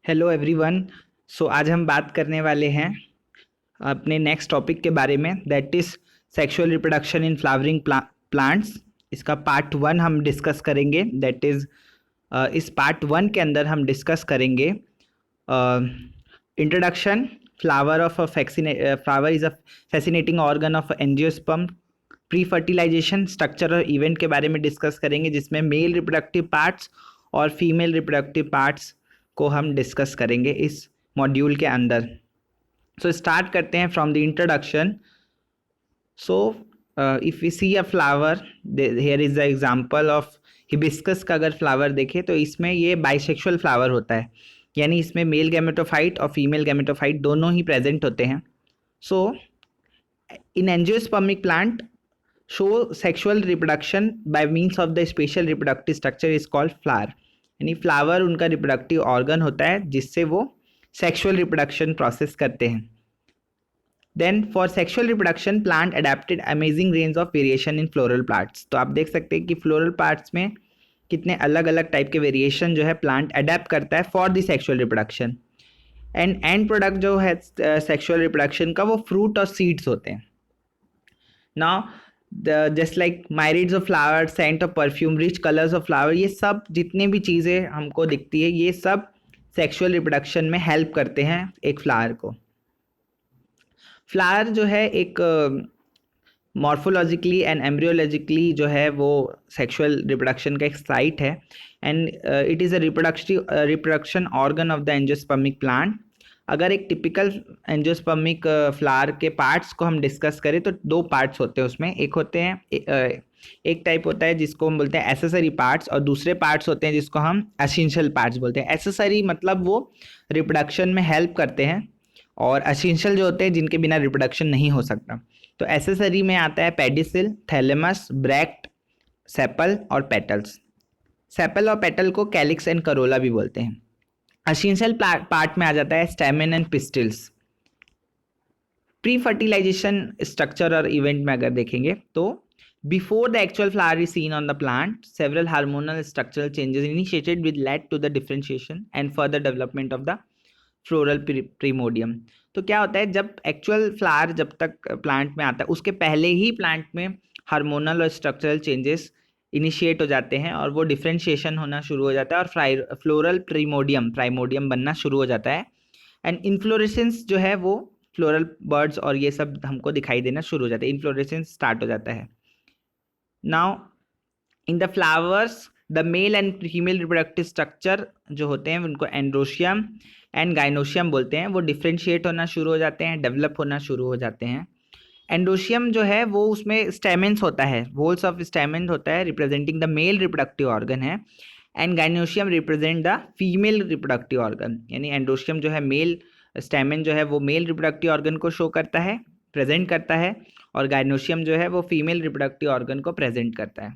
Hello everyone. सो आज हम बात करने वाले हैं अपने नेक्स्ट टॉपिक के बारे में, that is sexual reproduction in flowering plants. इसका पार्ट 1 हम डिस्कस करेंगे। दैट इज इस पार्ट 1 के अंदर हम डिस्कस करेंगे introduction, flower of flower is a fascinating organ of angiosperm, pre fertilization, structure और इवेंट के बारे में डिस्कस करेंगे, जिसमें मेल रिप्रोडक्टिव पार्ट्स और फीमेल रिप्रोडक्टिव पार्ट्स को हम डिस्कस करेंगे इस मॉड्यूल के अंदर। सो स्टार्ट करते हैं from the introduction. So if we see a flower, here is the example of hibiscus का अगर फ्लावर देखें तो इसमें ये बाइसेक्सुअल फ्लावर होता है, यानी इसमें मेल गैमेटोफाइट और फीमेल गैमेटोफाइट दोनों ही प्रेजेंट होते हैं। So in angiospermic plant show sexual reproduction by means of the special reproductive structure is called flower। यानी फ्लावर उनका रिप्रोडक्टिव ऑर्गन होता है जिससे वो सेक्सुअल रिप्रोडक्शन प्रोसेस करते हैं। Then for sexual reproduction plant adapted amazing range of variation in floral parts. तो आप देख सकते हैं कि फ्लोरल पार्ट्स में कितने अलग अलग टाइप के वेरिएशन जो है प्लांट अडेप्ट करता है for the sexual reproduction. And product जो है सेक्सुअल रिप्रोडक्शन का वो फ्रूट और सीड्स होते हैं। Now just like myriads of flower, scent of perfume, rich colours of flower, ये सब जितने भी चीज़ें हमको दिखती है ये सब सेक्सुअल रिप्रोडक्शन में हेल्प करते हैं एक फ्लावर को। फ्लावर जो है एक मॉर्फोलॉजिकली एंड एम्ब्रियोलॉजिकली जो है वो सेक्सुअल रिप्रोडक्शन का एक साइट है, and it is a reproduction organ of the angiospermic plant. अगर एक टिपिकल एंजियोस्पर्मिक फ्लावर के पार्ट्स को हम डिस्कस करें तो दो पार्ट्स होते हैं उसमें। एक होते हैं एक टाइप होता है जिसको हम बोलते हैं एसेसरी पार्ट्स, और दूसरे पार्ट्स होते हैं जिसको हम एसेंशियल पार्ट्स बोलते हैं। एसेसरी मतलब वो रिप्रोडक्शन में हेल्प करते हैं, और एसेंशियल जो होते हैं जिनके बिना रिप्रोडक्शन नहीं हो सकता। तो एसेसरी में आता है पेडिसिल, थैलेमस, ब्रैक्ट, सेपल और पेटल्स। सेपल और पेटल को कैलिक्स एंड करोला भी बोलते हैं। एसेंशियल पार्ट में आ जाता है stamen and pistils. Pre fertilization structure और इवेंट में अगर देखेंगे तो before the actual flower is seen on the plant, several hormonal structural changes initiated with led to the differentiation and further development of the floral primordium. तो क्या होता है, जब एक्चुअल फ्लावर जब तक प्लांट में आता है उसके पहले ही प्लांट में हार्मोनल और स्ट्रक्चरल चेंजेस इनिशिएट हो जाते हैं और वो डिफरेंशिएशन होना शुरू हो जाता है और फ्लोरल प्राइमोडियम बनना शुरू हो जाता है। एंड इन्फ्लोरेसेंस जो है वो फ्लोरल बर्ड्स और ये सब हमको दिखाई देना शुरू हो जाता है, इन्फ्लोरेसेंस स्टार्ट हो जाता है। Now in the flowers the male and female reproductive structure जो होते हैं उनको एंड्रोशियम एंड गाइनोशियम बोलते हैं, वो डिफ्रेंशिएट होना शुरू हो जाते हैं, डेवलप होना शुरू हो जाते हैं। एंडोशियम जो है वो उसमें स्टेमेंस होता है, वोल्स ऑफ स्टेमेंस होता है representing the male reproductive organ है, and gynoecium represent the female reproductive organ. यानी एंडोशियम जो है मेल स्टेमेन जो है वो मेल रिप्रोडक्टिव ऑर्गन को शो करता है, प्रेजेंट करता है, और गाइनोशियम जो है वो फीमेल रिप्रोडक्टिव ऑर्गन को प्रेजेंट करता है।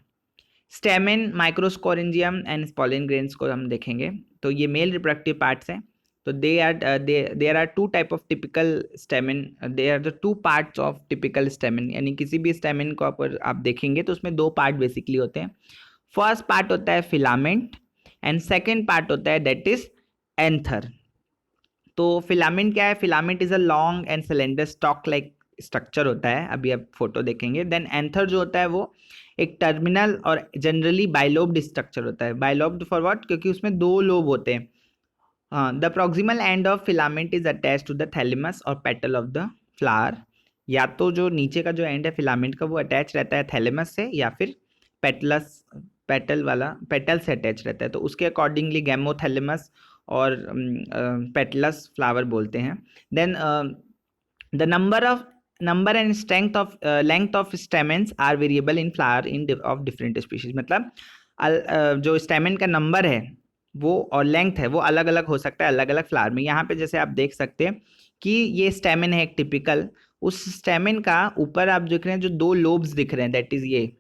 स्टेमेन, माइक्रोस्पोरेंजियम एंड स्पॉलन ग्रेन्स को हम देखेंगे तो ये मेल रिप्रोडक्टिव पार्ट्स हैं। तो there are two type of typical stamen, they are the two parts of typical stamen. यानी किसी भी स्टेमेन को आप देखेंगे तो उसमें दो पार्ट बेसिकली होते हैं। फर्स्ट पार्ट होता है फिलामेंट एंड सेकेंड पार्ट होता है दैट इज एंथर। तो फिलामेंट क्या है? Filament is a long and cylinder stock like structure होता है, अभी आप फोटो देखेंगे। देन एंथर जो होता है वो एक टर्मिनल और जनरली बाइलोब्ड स्ट्रक्चर होता है। Bilobed for what? क्योंकि उसमें दो लोब होते हैं। The proximal end of filament is attach to the thalamus और पेटल ऑफ द फ्लावर। या तो जो नीचे का जो एंड है फिलामेंट का वो अटैच रहता है थैलेमस से, या फिर पेटल से अटैच रहता है, तो उसके अकॉर्डिंगली गैमोथैलेमस और पेटलस फ्लावर बोलते हैं। Then the number and strength of length of stamens are variable in flower in of different species. मतलब जो स्टेमेन का नंबर है वो और लेंथ है वो अलग अलग हो सकता है अलग अलग फ्लावर में। यहाँ पे जैसे आप देख सकते हैं कि ये स्टेमेन है एक टिपिकल, उस स्टेमेन का ऊपर आप देख रहे हैं जो दो लोब्स दिख रहे हैं, दैट इज ये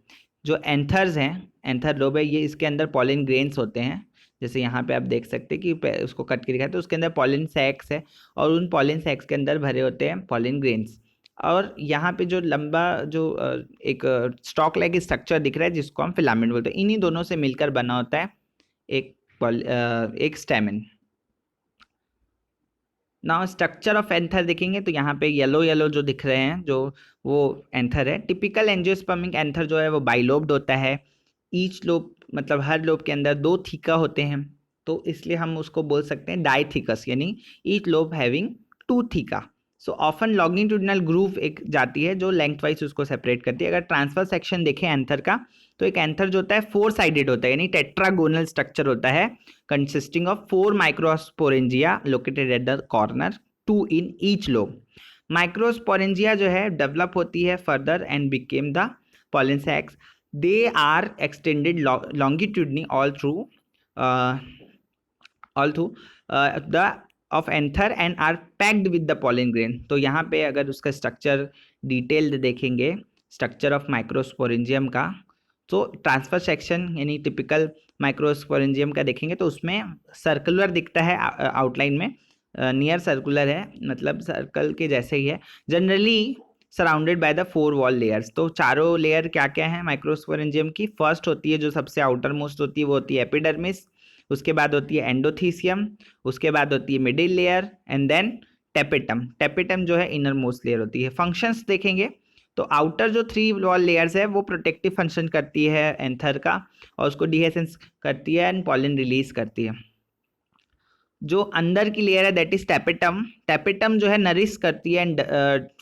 जो एंथर्स हैं, एंथर लोब है ये, इसके अंदर पॉलिन ग्रेन्स होते हैं। जैसे यहाँ पे आप देख सकते हैं कि उसको कट के दिखाया तो उसके अंदर पॉलिन सैक्स है, और उन पॉलिन सैक्स के अंदर भरे होते हैं पॉलिन ग्रेन्स। और यहाँ पे जो लंबा जो एक स्टॉक लाइक स्ट्रक्चर दिख रहा है जिसको हम फिलामेंट बोलते हैं, इन्हीं दोनों से मिलकर बना होता है एक stamen. Now structure of anther देखेंगे तो यहाँ पे येलो येलो जो दिख रहे हैं जो वो एंथर है। टिपिकल एंजियोस्पर्मिक एंथर जो है वो बाइलोब्ड होता है। ईच लोब मतलब हर लोब के अंदर 2 थीका होते हैं, तो इसलिए हम उसको बोल सकते हैं डाइथिकस, यानी each lobe having 2 theca. So often longitudinal groove एक जाती है जो लेंथ वाइज उसको सेपरेट करती है। अगर ट्रांसफर सेक्शन देखें एंथर का, तो एक एंथर जो होता है 4 साइडेड होता है, यानी टेट्रागोनल स्ट्रक्चर होता है consisting of 4 microsporangia located at the corner, 2 in each lobe. Microsporangia जो है डेवलप होती है further and became the pollen sacs. They are extended longitudinally all through the of anther and are packed with the pollen grain. तो यहाँ पे अगर उसका structure detailed देखेंगे स्ट्रक्चर ऑफ माइक्रोस्पोरेंजियम का, तो ट्रांसफर सेक्शन यानी टिपिकल माइक्रोस्पोरेंजियम का देखेंगे तो उसमें सर्कुलर दिखता है आउटलाइन में, नियर सर्कुलर है, मतलब सर्कल के जैसे ही है। Generally surrounded by the 4 wall layers. तो चारों लेयर क्या क्या है माइक्रोस्पोरेंजियम की? फर्स्ट होती है जो सबसे आउटर मोस्ट होती है वो होती है एपिडर्मिस, उसके बाद होती है एंडोथीसियम, उसके बाद होती है middle layer and then tapetum. Tapetum जो है इनर मोस्ट लेयर होती है। फंक्शंस देखेंगे तो आउटर जो 3 वॉल लेयर्स है वो प्रोटेक्टिव फंक्शन करती है एंथर का और उसको डिहेसेंस करती है एंड पॉलन रिलीज करती है। जो अंदर की लेयर है दैट इज टेपिटम। टेपिटम जो है नरिश करती है and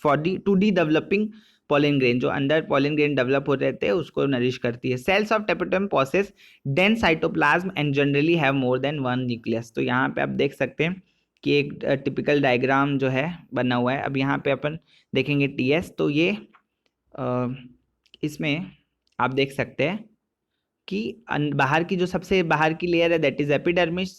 for the to the developing pollen grain, जो अंदर पॉलन ग्रेन डेवलप हो रहते हैं उसको नरिश करती है। Cells of tapetum possess dense cytoplasm and generally have more than 1 nucleus. तो यहाँ पे आप देख सकते हैं कि एक टिपिकल डायग्राम जो है बना हुआ है। अब यहाँ पे अपन देखेंगे टीएस, तो ये इसमें आप देख सकते हैं कि बाहर की जो सबसे बाहर की लेयर है that is epidermis,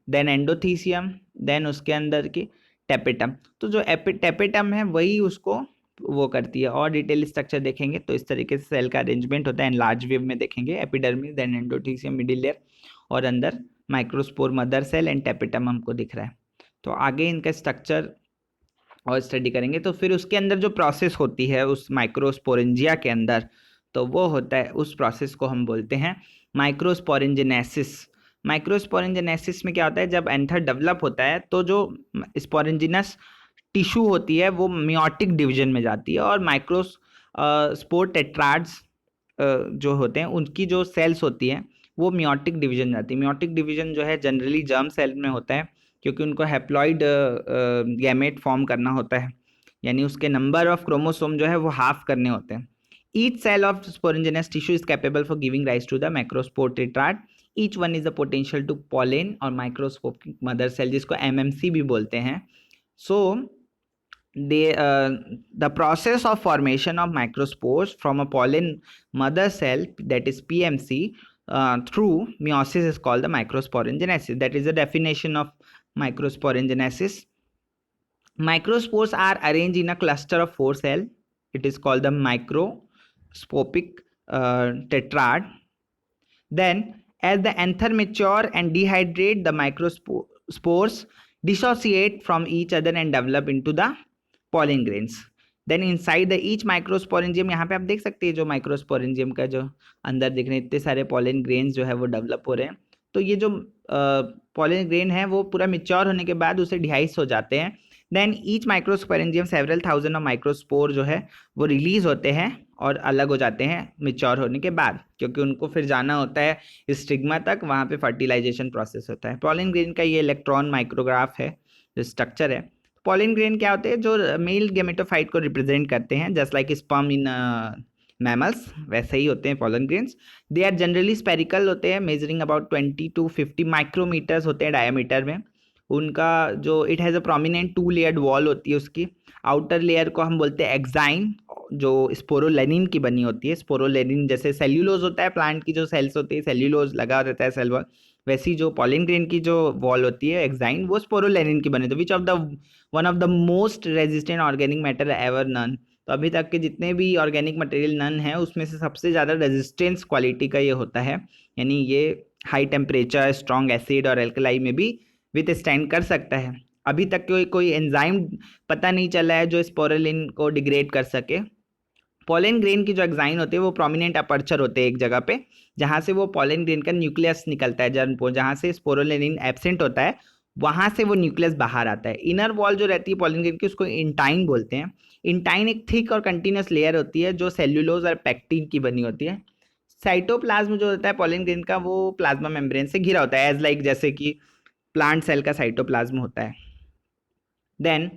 then endothecium, then उसके अंदर की टेपिटम। तो जो टेपिटम है वही उसको वो करती है। और डिटेल स्ट्रक्चर देखेंगे तो इस तरीके से सेल का अरेंजमेंट होता है। लार्ज वेव में देखेंगे epidermis, then endothecium, middle layer और अंदर microspore mother cell and tapetum हमको दिख रहा है। तो आगे इनका स्ट्रक्चर और स्टडी करेंगे। तो फिर उसके अंदर जो प्रोसेस होती है उस माइक्रोस्पोरेंजिया के अंदर, तो वो होता है, उस प्रोसेस को हम बोलते हैं माइक्रोस्पोरेंजिनेसिस। माइक्रोस्पोरेंजिनेसिस में क्या होता है, जब एंथर डेवलप होता है तो जो स्पोरेंजिनस टिश्यू होती है वो मियोटिक डिवीजन में जाती है और माइक्रोस स्पोर टेट्राड्स जो होते हैं उनकी जो सेल्स होती हैं वो मियोटिक डिवीजन जाती है। मियोटिक डिवीजन जो है जनरली जर्म सेल में होता है क्योंकि उनको हैप्लॉइड गैमेट फॉर्म करना होता है, यानी उसके नंबर ऑफ क्रोमोसोम जो है वो हाफ करने होते हैं। Each cell of sporogenous tissue is capable for giving rise to the macrospore tetrad. Each one is the potential to pollen और माइक्रोस्कोपिक मदर सेल, जिसको एमएमसी भी बोलते हैं। So the process of formation of microspores from a pollen mother cell, that is PMC, through meiosis is called the microsporangenesis. That is the definition of microsporangenesis. Microspores are arranged in a cluster of 4 cells. It is called the microscopic tetrad. Then as the anther mature and dehydrate, the microspores dissociate from each other and develop into the pollen grains. Then inside the each microsporangium, यहाँ पे आप देख सकते हैं जो microsporangium का जो अंदर दिख रहे हैं इतने सारे पॉलन ग्रेन्स जो है वो डेवलप हो रहे हैं। तो ये जो पॉलन ग्रेन है वो पूरा मिच्योर होने के बाद उसे डिहाइस हो जाते हैं। Then each microsporangium several thousand of microspore जो है वो रिलीज होते हैं और अलग हो जाते हैं मिच्योर होने के बाद, क्योंकि उनको फिर जाना होता है स्टिग्मा तक, वहाँ पे फर्टिलाइजेशन प्रोसेस होता है। पॉलन ग्रेन का ये इलेक्ट्रॉन माइक्रोग्राफ है जो स्ट्रक्चर है। पॉलन ग्रेन क्या होते हैं, जो मेल गेमेटोफाइट को रिप्रेजेंट करते हैं, just like sperm in mammals, वैसे ही होते हैं pollen grains. They are generally spherical होते हैं, मेजरिंग अबाउट 20 to 50 माइक्रोमीटर्स होते हैं डायमीटर में। उनका जो it has a prominent 2 layered wall होती है उसकी। आउटर लेयर को हम बोलते हैं एक्साइन, जो स्पोरोलेनिन की बनी होती है। स्पोरोलेनिन जैसे सेल्यूलोज होता है, प्लांट की जो सेल्स होती है सेल्यूलोज लगा रहता है सेल वॉल, वैसी जो पॉलन ग्रेन की जो वॉल होती है एक्साइन, वो स्पोरोलेनिन की बनी होती है। Which of the one of the most resistant organic matter ever known. तो अभी तक के जितने भी ऑर्गेनिक मटेरियल नन है उसमें से सबसे ज़्यादा रेजिस्टेंस क्वालिटी का ये होता है, यानी ये हाई टेम्परेचर, स्ट्रॉन्ग एसिड और एल्कलाई में भी विथ स्टैंड कर सकता है। अभी तक कोई एंजाइम पता नहीं चला है जो स्पोरुलिन को डिग्रेड कर सके। पॉलन ग्रेन की जो एक्साइन होते हैं वो प्रोमिनेंट अपर्चर होते हैं एक जगह पे, जहाँ से वो पॉलन ग्रेन का न्यूक्लियस निकलता है जर्म पोर, जहाँ से स्पोरुलिन एब्सेंट होता है वहां से वो न्यूक्लियस बाहर आता है। इनर वॉल जो रहती है पॉलन ग्रेन की उसको इंटाइन बोलते हैं। इंटाइन एक थिक और कंटिन्यूस लेयर होती है जो सेल्यूलोज और पेक्टिन की बनी होती है। साइटोप्लाज्म जो होता है पॉलन ग्रेन का वो प्लाज्मा मेम्ब्रेन से घिरा होता है, एज लाइक जैसे कि प्लांट सेल का साइटोप्लाज्म होता है। देन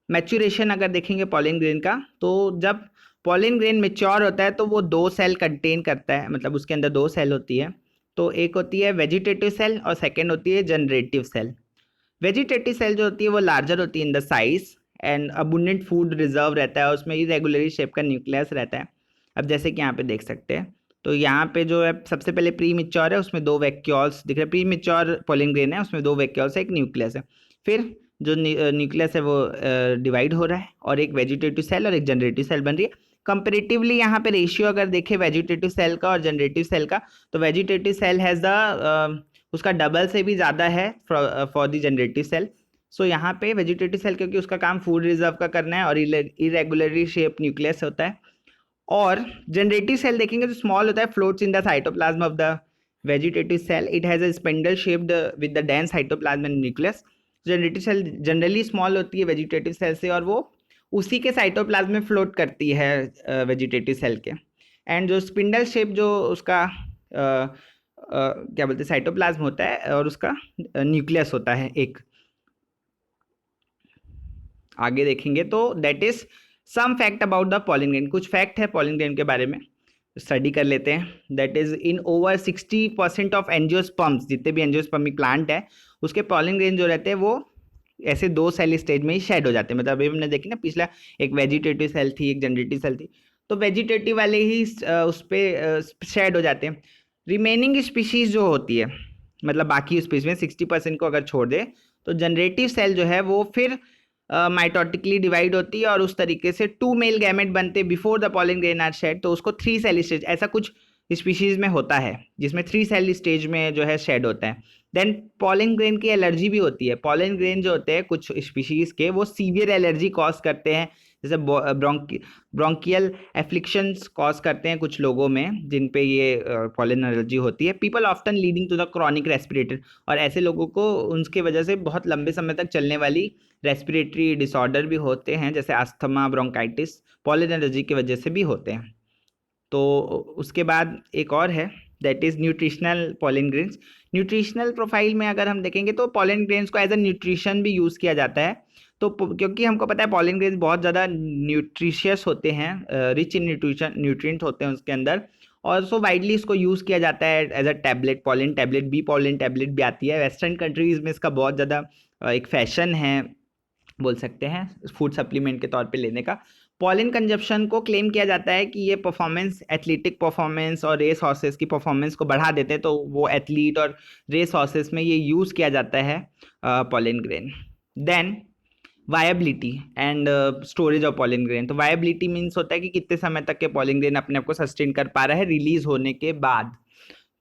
मैच्यूरेशन अगर देखेंगे पॉलन ग्रेन का, तो जब पॉलन ग्रेन मेच्योर होता है तो वो 2 सेल कंटेन करता है, मतलब उसके अंदर 2 सेल होती है। तो एक होती है वेजिटेटिव सेल और सेकेंड होती है जनरेटिव सेल। वेजिटेटिव सेल जो होती है वो लार्जर होती है in the size and abundant food reserve रहता है, उसमें इरेगुलरी शेप का न्यूक्लियस रहता है। अब जैसे कि यहाँ पे देख सकते हैं, तो यहाँ पे जो है सबसे पहले प्री मिच्योर है, उसमें 2 वैक्यूल्स दिख रहे हैं। प्री मिच्योर पॉलन ग्रेन है, उसमें 2 वैक्यूल्स है, एक न्यूक्लियस है। फिर जो न्यूक्लियस है वो डिवाइड हो रहा है और एक वेजिटेटिव सेल और एक जनरेटिव सेल बन रही है। कंपेरेटिवली यहाँ पे रेशियो अगर देखें वेजिटेटिव सेल का और जनरेटिव सेल का, तो वेजिटेटिव सेल हैज़ द उसका डबल से भी ज़्यादा है फॉर द जनरेटिव सेल। सो यहाँ पे वेजिटेटिव सेल क्योंकि उसका काम फूड रिजर्व का करना है और इरेगुलरली शेप न्यूक्लियस होता है। और जनरेटिव सेल देखेंगे तो स्मॉल होता है, floats in the cytoplasm of the vegetative cell. It has a spindle shaped with the dense cytoplasm and nucleus. Generative cell generally small होती है वेजिटेटिव सेल से और वो उसी के साइटोप्लाज्म में फ्लोट करती है वेजिटेटिव सेल के। एंड जो स्पिंडल शेप जो उसका क्या बोलते हैं साइटोप्लाज्म होता है और उसका न्यूक्लियस होता है एक। आगे देखेंगे तो that is some fact about the pollen grain. कुछ फैक्ट है पॉलन ग्रेन के बारे में, स्टडी कर लेते हैं। That is in over 60% of angiosperms, जितने भी एंजियोस्पर्मिक प्लांट है उसके पॉलन ग्रेन जो रहते हैं वो ऐसे 2 सेल स्टेज में ही शेड हो जाते हैं। मतलब अभी हमने देखी ना पिछला, एक वेजिटेटिव सेल थी एक जनरेटिव सेल थी, तो वेजिटेटिव वाले ही उस पर शेड हो जाते हैं। रिमेनिंग स्पीशीज जो होती है, मतलब बाकी स्पीशीज में 60% को अगर छोड़ दे, तो जनरेटिव सेल जो है वो फिर माइटोटिकली डिवाइड होती है और उस तरीके से 2 मेल गैमेट बनते before the pollen grain are shed. तो उसको 3 सेल स्टेज ऐसा कुछ स्पीशीज में होता है जिसमें 3 सेल स्टेज में जो है शेड होता है। देन पॉलन ग्रेन की एलर्जी भी होती है। पॉलन ग्रेन जो होते हैं कुछ स्पीशीज के वो सीवियर एलर्जी कॉज करते हैं, जैसे ब्रोंकियल एफ्लिक्शंस कॉज करते हैं कुछ लोगों में जिन पे ये पॉलन एलर्जी होती है। People often leading to the chronic respirator, और ऐसे लोगों को उनकी वजह से बहुत लंबे समय तक चलने वाली रेस्पिरेटरी डिसऑर्डर भी होते हैं, जैसे अस्थमा, ब्रोंकाइटिस, पॉलन एलर्जी की वजह से भी होते हैं। तो उसके बाद एक और है that is nutritional pollen grains. Nutritional profile में अगर हम देखेंगे तो पॉलन ग्रेन्स को एज अ न्यूट्रिशन भी यूज़ किया जाता है। तो क्योंकि हमको पता है पॉलन ग्रेन्स बहुत ज़्यादा न्यूट्रिशियस होते हैं, रिच इन न्यूट्रिएंट होते हैं उसके अंदर, और सो वाइडली इसको यूज़ किया जाता है as a tablet. Pollen tablet भी, पॉलन टैबलेट भी आती है। वेस्टर्न कंट्रीज़ में इसका बहुत ज़्यादा एक फैशन है बोल सकते हैं फूड सप्लीमेंट के तौर पे लेने का। पॉलन कंजप्शन को क्लेम किया जाता है कि ये परफॉर्मेंस, एथलेटिक परफॉर्मेंस और रेस हॉर्सेस की परफॉर्मेंस को बढ़ा देते हैं। तो वो एथलीट और रेस हॉर्सेस में ये यूज़ किया जाता है pollen grain. Then viability and storage of pollen grain. तो वायबिलिटी मीन्स होता है कि कितने समय तक के पॉलन ग्रेन अपने आप को सस्टेन कर पा रहा है रिलीज होने के बाद।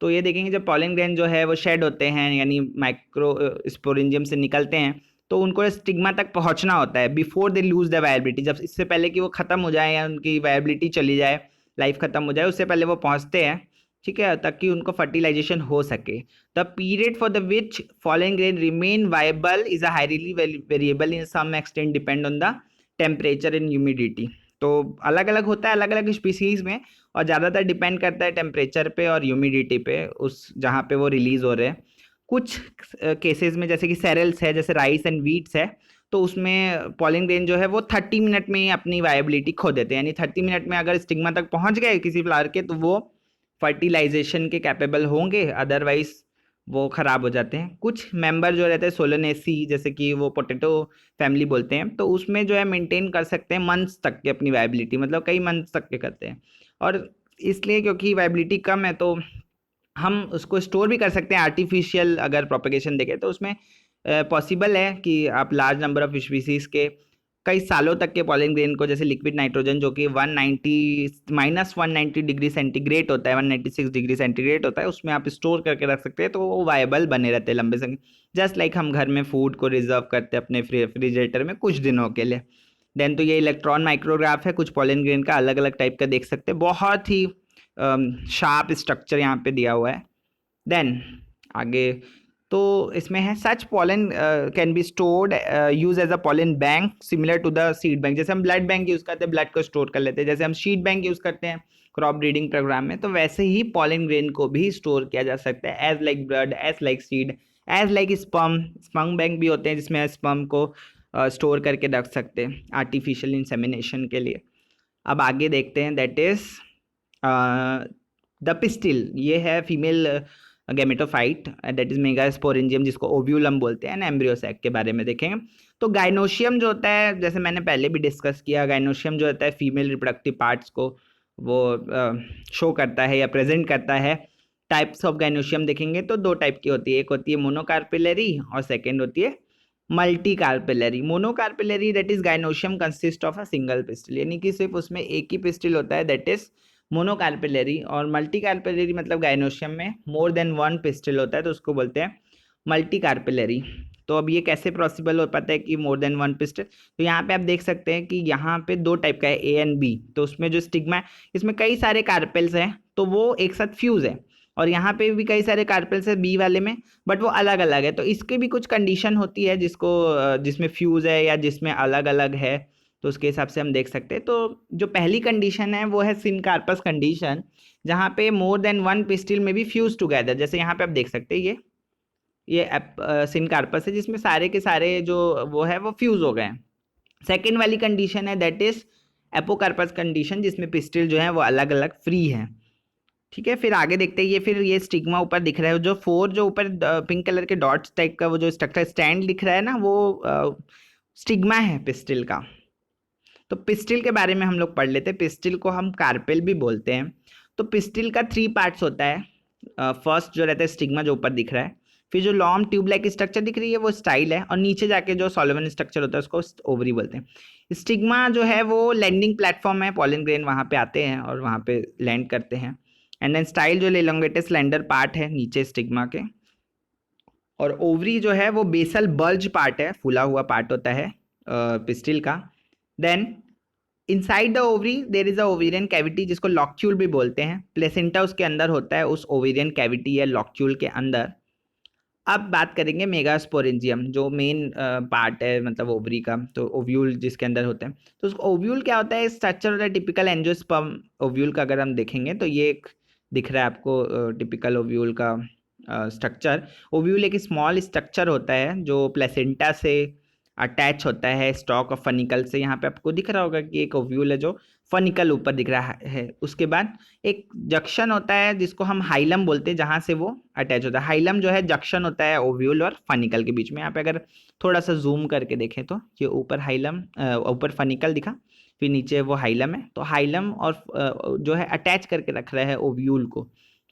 तो ये देखेंगे जब पॉलन ग्रेन जो है वो शेड होते हैं यानी माइक्रो स्पोरेंजियम से निकलते हैं, तो उनको स्टिग्मा तक पहुंचना होता है before they lose the viability. जब इससे पहले कि वो ख़त्म हो जाए या उनकी वायबिलिटी चली जाए, लाइफ ख़त्म हो जाए, उससे पहले वो पहुंचते हैं, ठीक है, ताकि उनको फर्टिलाइजेशन हो सके। The period for the which pollen grain remain viable is a highly variable in some extent depend on the temperature and humidity. तो अलग अलग होता है अलग अलग स्पीसीज में, और ज़्यादातर डिपेंड करता है टेम्परेचर पे और ह्यूमिडिटी पे, उस जहाँ पे वो रिलीज़ हो रहे हैं। कुछ केसेस में जैसे कि सेरेल्स है, जैसे राइस एंड वीट्स है, तो उसमें पॉलन ग्रेन जो है वो 30 मिनट में ही अपनी वायबिलिटी खो देते हैं। यानी 30 मिनट में अगर स्टिग्मा तक पहुंच गए किसी फ्लावर के तो वो फर्टिलाइजेशन के कैपेबल होंगे, अदरवाइज वो ख़राब हो जाते हैं। कुछ मेंबर जो रहते हैं सोलोनेसी, जैसे कि वो पोटैटो फैमिली बोलते हैं, तो उसमें जो है मेंटेन कर सकते हैं मंथ्स तक की अपनी वायबिलिटी, मतलब कई मंथ्स तक के करते हैं। और इसलिए क्योंकि वायबिलिटी कम है तो हम उसको स्टोर भी कर सकते हैं आर्टिफिशियल अगर प्रोपेगेशन देखें तो उसमें पॉसिबल है कि आप लार्ज नंबर ऑफ स्पीसीज के कई सालों तक के पॉलन ग्रेन को, जैसे लिक्विड नाइट्रोजन जो कि 190 डिग्री सेंटीग्रेड होता है, 196 डिग्री सेंटीग्रेड होता है, उसमें आप स्टोर करके रख सकते हैं, तो वो वायबल बने रहते हैं लंबे समय। जस्ट लाइक हम घर में फूड को रिजर्व करते हैं अपने रेफ्रिजरेटर में कुछ दिनों के लिए। देन तो ये इलेक्ट्रॉन माइक्रोग्राफ है कुछ पॉलन ग्रेन का, अलग अलग टाइप का देख सकते हैं, बहुत ही शार्प स्ट्रक्चर यहाँ पे दिया हुआ है। देन आगे तो इसमें है such pollen can be stored use as a pollen bank similar to the seed bank. जैसे हम ब्लड बैंक यूज करते हैं, ब्लड को स्टोर कर लेते हैं, जैसे हम सीड बैंक यूज करते हैं क्रॉप ब्रीडिंग प्रोग्राम में, तो वैसे ही पॉलन ग्रेन को भी स्टोर किया जा सकता है as like blood, as like seed, as like sperm bank भी होते हैं जिसमें स्पर्म को स्टोर करके रख सकते हैं आर्टिफिशियल इंसेमिनेशन के लिए। अब आगे देखते हैं, दैट इज द पिस्टिल। ये है female gametophyte, that is megasporangium, जिसको ओव्यूलम बोलते हैं, एम्ब्रियो सैक के बारे में देखेंगे। तो गाइनोशियम जो होता है, जैसे मैंने पहले भी डिस्कस किया, गाइनोशियम जो होता है फीमेल रिप्रोडक्टिव पार्ट्स को वो शो करता है या प्रेजेंट करता है। टाइप्स ऑफ गाइनोशियम देखेंगे तो दो टाइप की होती है, एक होती है मोनोकार्पिलरी और सेकेंड होती है multi carpellary. Monocarpellary that is gynoecium consist of a single pistil, यानी कि सिर्फ उसमें एक ही पिस्टिल होता है, दैट इज मोनोकार्पिलरी। और मल्टी कार्पिलरी मतलब गाइनोशियम में मोर देन वन पिस्टिल होता है, तो उसको बोलते हैं मल्टी कार्पिलरी। तो अब ये कैसे पॉसिबल हो पाता है कि मोर देन वन पिस्टिल? तो यहाँ पे आप देख सकते हैं कि यहाँ पे दो टाइप का है, ए एंड बी। तो उसमें जो स्टिग्मा है, इसमें कई सारे कार्पेल्स हैं, तो वो एक साथ फ्यूज है, और यहाँ पे भी कई सारे कार्पेल्स है बी वाले में, बट वो अलग अलग है। तो इसकी भी कुछ कंडीशन होती है जिसको जिसमें फ्यूज है या जिसमें अलग अलग है, तो उसके हिसाब से हम देख सकते हैं। तो जो पहली कंडीशन है वो है सिनकार्पस कंडीशन, जहाँ पे मोर देन वन पिस्टिल में बी फ्यूज टुगेदर। जैसे यहाँ पे आप देख सकते हैं ये सिनकार्पस है जिसमें सारे के सारे जो वो है वो फ्यूज हो गए हैं। सेकेंड वाली कंडीशन है दैट इज एपोकार्पस कंडीशन, जिसमें पिस्टिल जो है वो अलग अलग फ्री है। ठीक है, फिर आगे देखते हैं, ये स्टिग्मा ऊपर दिख रहा है, जो फोर जो ऊपर पिंक कलर के डॉट्स टाइप का वो जो स्ट्रक्चर स्टैंड दिख रहा है ना, वो स्टिग्मा है पिस्टिल का। तो पिस्टिल के बारे में हम लोग पढ़ लेते हैं। पिस्टिल को हम कार्पेल भी बोलते हैं। तो पिस्टिल का 3 पार्ट्स होता है। फर्स्ट जो रहता है स्टिग्मा, जो ऊपर दिख रहा है, फिर जो लॉन्ग ट्यूब लाइक स्ट्रक्चर दिख रही है वो स्टाइल है, और नीचे जाके जो सॉलोवन स्ट्रक्चर होता है उसको ओवरी बोलते हैं। स्टिग्मा जो है वो लैंडिंग प्लेटफॉर्म है, पॉलन ग्रेन वहाँ पे आते हैं और वहाँ पे लैंड करते हैं। एंड देन स्टाइल जो एलोंगेटेड स्लेंडर पार्ट है नीचे स्टिग्मा के, और ओवरी जो है वो बेसल बल्ज पार्ट है, फूला हुआ पार्ट होता है पिस्टिल का। Then inside the ovary there is a ovarian cavity, जिसको लॉक्यूल भी बोलते हैं। प्लेसेंटा उसके अंदर होता है, उस ओवेरियन कैविटी या लॉक्यूल के अंदर। अब बात करेंगे मेगास्पोरेंजियम, जो मेन पार्ट है मतलब ओवरी का, तो ओव्यूल जिसके अंदर होते हैं। तो उसको ओव्यूल क्या होता है? स्ट्रक्चर होता है टिपिकल एंजियोस्पर्म ओव्यूल का। अगर हम देखेंगे तो ये एक दिख रहा है आपको टिपिकल ओव्यूल का स्ट्रक्चर। ओव्यूल एक स्मॉल स्ट्रक्चर होता है जो प्लेसेंटा से अटैच होता है स्टॉक ऑफ फनिकल से। यहाँ पे आपको दिख रहा होगा कि एक ओव्यूल है जो फनिकल ऊपर दिख रहा है। उसके बाद एक जंक्शन होता है जिसको हम हाइलम बोलते हैं, जहाँ से वो अटैच होता है। हाइलम जो है जंक्शन होता है ओव्यूल और फनिकल के बीच में। यहाँ पे अगर थोड़ा सा जूम करके देखें तो ये ऊपर हाइलम, ऊपर फनिकल दिखा, फिर नीचे वो हाइलम है। तो हाइलम और जो है अटैच करके रख रहा है ओव्यूल को,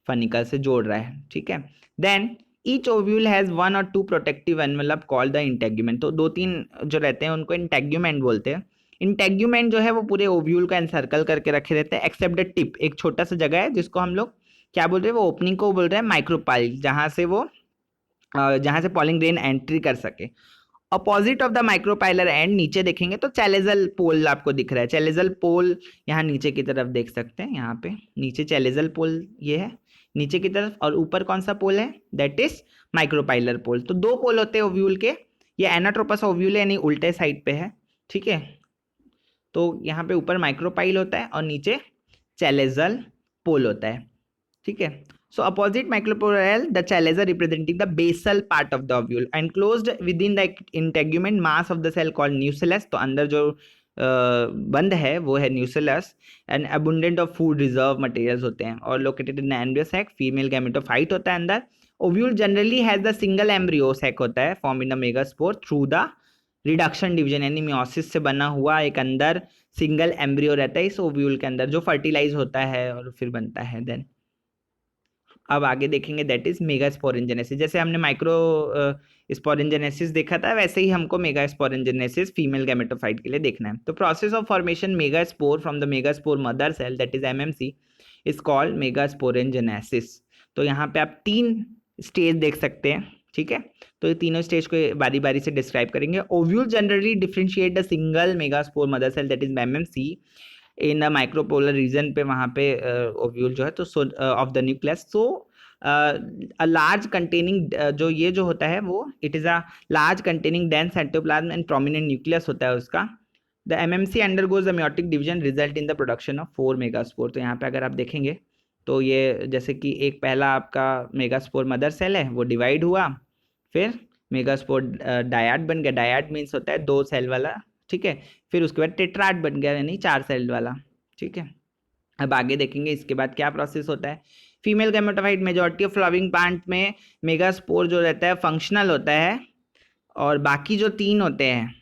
फनिकल से जोड़ रहा है। ठीक है, then each ovule has one और two protective envelope called the integument. तो 2-3 जो रहते हैं उनको इंटेग्यूमेंट बोलते हैं। इंटेग्यूमेंट जो है वो पूरे ओव्यूल का एनसर्कल करके रखे रहते हैं, एक्सेप्ट द टिप, एक छोटा सा जगह है जिसको हम लोग क्या बोल रहे हैं, वो ओपनिंग को बोल रहे हैं माइक्रोपाइल, जहाँ से पॉलिन ग्रेन एंट्री कर सके। Opposite of the micropylar and नीचे देखेंगे तो चैलेजल पोल आपको दिख रहा है। चैलेजल पोल यहाँ नीचे की तरफ देख सकते हैं, यहाँ पे नीचे चैलेजल पोल ये है नीचे की तरफ, और ऊपर कौन सा पोल है? दैट इज माइक्रोपाइलर पोल। तो 2 पोल होते हैं ओव्यूल के। ये एनाट्रोपस ओव्यूल है, यानी उल्टे साइड पे है। ठीक है, तो यहाँ पे ऊपर माइक्रोपाइल होता है और नीचे चैलेजल पोल होता है। ठीक है, so opposite microporal the chalaza representing the basal part of the ovule enclosed within the integument mass of the cell called nucellus। तो अंदर जो बंद है वो है nucellus, and abundant of food reserve materials होते हैं, और located in the embryo sac, female gametophyte होता है अंदर। Ovule generally has the single embryo sac होता है form in the megaspore through the reduction division, यानी मियोसिस से बना हुआ एक अंदर सिंगल एम्ब्रियो रहता है इस ओव्यूल के अंदर, जो फर्टिलाइज होता है और फिर बनता है। देन अब आगे देखेंगे दैट इज मेगा स्पोरेंजेनेसिस। जैसे हमने माइक्रो स्पोरेंजेनेसिस देखा था, वैसे ही हमको मेगा स्पोरेंजेनेसिस फीमेल गैमेटोफाइट के लिए देखना है। तो process of formation mega spore from the mega spore mother cell that is MMC is called mega sporangenesis. तो यहाँ पे आप 3 स्टेज देख सकते हैं। ठीक है, तो ये तीनों स्टेज को बारी बारी से डिस्क्राइब करेंगे। Ovule generally differentiate the single mega spore mother cell that is MMC in the micropolar region पे, वहाँ पे ओव्यूल जो है तो of the nucleus. So large containing जो ये जो होता है वो it is a large containing dense cytoplasm and prominent nucleus होता है उसका। The MMC undergoes the meiotic division result in the production of 4 megaspore. तो यहाँ पे अगर आप देखेंगे तो ये जैसे कि एक पहला आपका मेगास्पोर मदर सेल है वो डिवाइड हुआ, फिर मेगास्पोर डायड बन गया, डायड मीन्स होता है 2 सेल वाला, ठीक है। फिर उसके बाद टेट्राड बन गया यानी 4 सेल वाला, ठीक है। अब आगे देखेंगे इसके बाद क्या प्रोसेस होता है। Female gametophyte majority of flowering plant में मेगास्पोर जो रहता है फंक्शनल होता है, और बाकी जो 3 होते हैं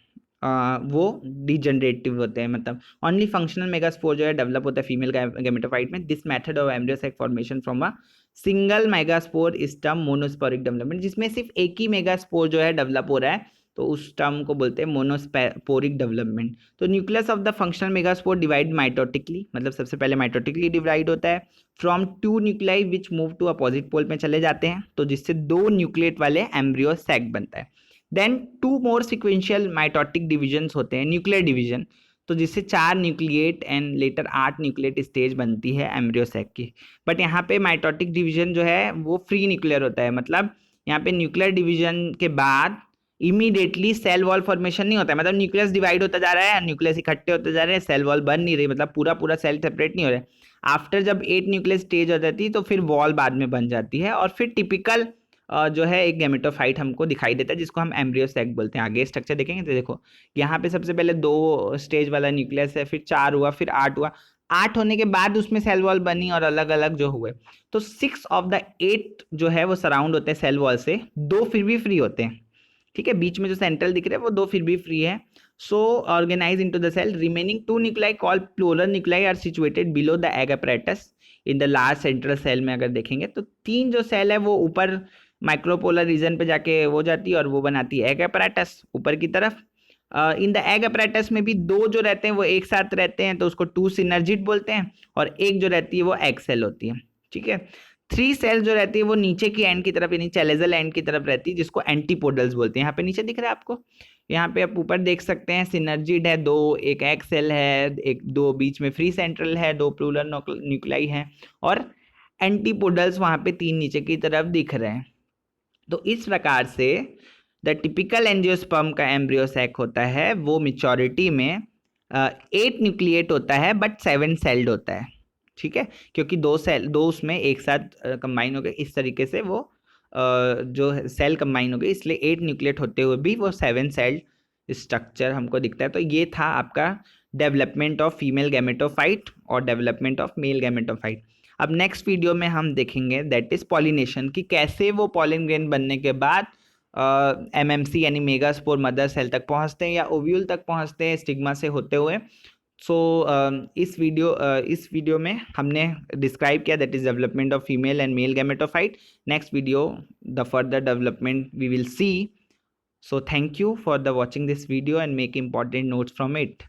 वो डिजनरेटिव होते हैं, मतलब ओनली फंक्शनल मेगास्पोर जो है डेवलप होता है फीमेल गैमेटोफाइट में। This method of embryo sac formation from a single megaspore is term monosporic development, जिसमें सिर्फ एक ही मेगास्पोर जो है डेवलप हो रहा है, तो उस टर्म को बोलते हैं मोनोस्पोरिक डेवलपमेंट। तो nucleus of the functional megaspore divide mitotically, मतलब सबसे पहले माइटोटिकली डिवाइड होता है from 2 nuclei which move to opposite pole में चले जाते हैं, तो जिससे 2 न्यूक्लिएट वाले एम्ब्रियो सैक बनता है। देन 2 मोर सिक्वेंशियल माइटोटिक डिविजन्स होते हैं, न्यूक्लियर डिवीजन, तो जिससे 4 nucleate and later 8 nucleate stage बनती है एम्ब्रियो सैक की। बट यहाँ पे माइटोटिक डिवीजन जो है वो फ्री न्यूक्लियर होता है, मतलब यहाँ पे न्यूक्लियर डिवीजन के बाद इमीडिएटली सेल वॉल फॉर्मेशन नहीं होता है, मतलब न्यूक्लियस डिवाइड होता जा रहा है, न्यूक्लियस इकट्ठे होते जा रहे हैं, सेल वॉल बन नहीं रही, मतलब पूरा पूरा सेल सेपरेट नहीं हो रहा है। आफ्टर जब 8 न्यूक्लियस स्टेज हो जाती है तो फिर वॉल बाद में बन जाती है, और फिर टिपिकल जो है एक गैमेटोफाइट हमको दिखाई देता है जिसको हम एम्ब्रियो सैक बोलते हैं। आगे स्ट्रक्चर देखेंगे तो देखो यहाँ पे सबसे पहले 2 स्टेज वाला न्यूक्लियस है, फिर 4 हुआ, फिर 8 हुआ, 8 होने के बाद उसमें सेल वॉल बनी और अलग अलग जो हुए, तो 6 ऑफ द 8 जो है वो सराउंड होते हैं सेल वॉल से, 2 फिर भी फ्री होते हैं, ठीक है। बीच में जो सेंट्रल दिख रहे हैं वो 2 फिर भी फ्री है। So organize into the cell, remaining 2 nuclei called plural nuclei are situated below the egg apparatus in the large central cell में। अगर देखेंगे तो 3 जो सेल है वो ऊपर माइक्रोपोलर रीजन पे जाके हो जाती है और वो बनाती है एग apparatus ऊपर की तरफ। इन द एग apparatus में भी 2 जो रहते हैं वो एक साथ रहते हैं, तो उसको 2 सिनर्जिड बोलते हैं, और एक जो रहती है वो एग सेल होती है, ठीक है। 3 सेल जो रहती है वो नीचे की एंड की तरफ यानी चैलेजल एंड की तरफ रहती है, जिसको एंटीपोडल्स बोलते हैं। यहाँ पे नीचे दिख रहा है आपको, यहाँ पे आप ऊपर देख सकते हैं सिनर्जिड है 2, एक एग सेल है, एक 2 बीच में फ्री सेंट्रल है, 2 प्लूरल न्यूक्लियाई है, और एंटीपोडल्स वहाँ पे 3 नीचे की तरफ दिख रहे हैं। तो इस प्रकार से द टिपिकल एंजियोस्पर्म का एम्ब्रियो सैक होता है वो मेच्योरिटी में 8 न्यूक्लिएट होता है बट 7 सेल्ड होता है, ठीक है, क्योंकि 2 उसमें एक साथ कंबाइन हो गए, इस तरीके से वो जो सेल कंबाइन हो गए, इसलिए 8 न्यूक्लिएट होते हुए भी वो 7 सेल्ड स्ट्रक्चर हमको दिखता है। तो ये था आपका डेवलपमेंट ऑफ फीमेल गैमेटोफाइट और डेवलपमेंट ऑफ मेल गैमेटोफाइट। अब नेक्स्ट वीडियो में हम देखेंगे दैट इज पॉलिनेशन, कि कैसे वो पॉलिन ग्रेन बनने के बाद एमएमसी यानी मेगास्पोर मदर सेल तक पहुंचते हैं या ओव्यूल तक पहुंचते हैं स्टिग्मा से होते हुए। सो इस वीडियो में हमने डिस्क्राइब किया that is development of female and male gametophyte. Next video the further development we will see. So thank you for the watching this video and make important notes from it.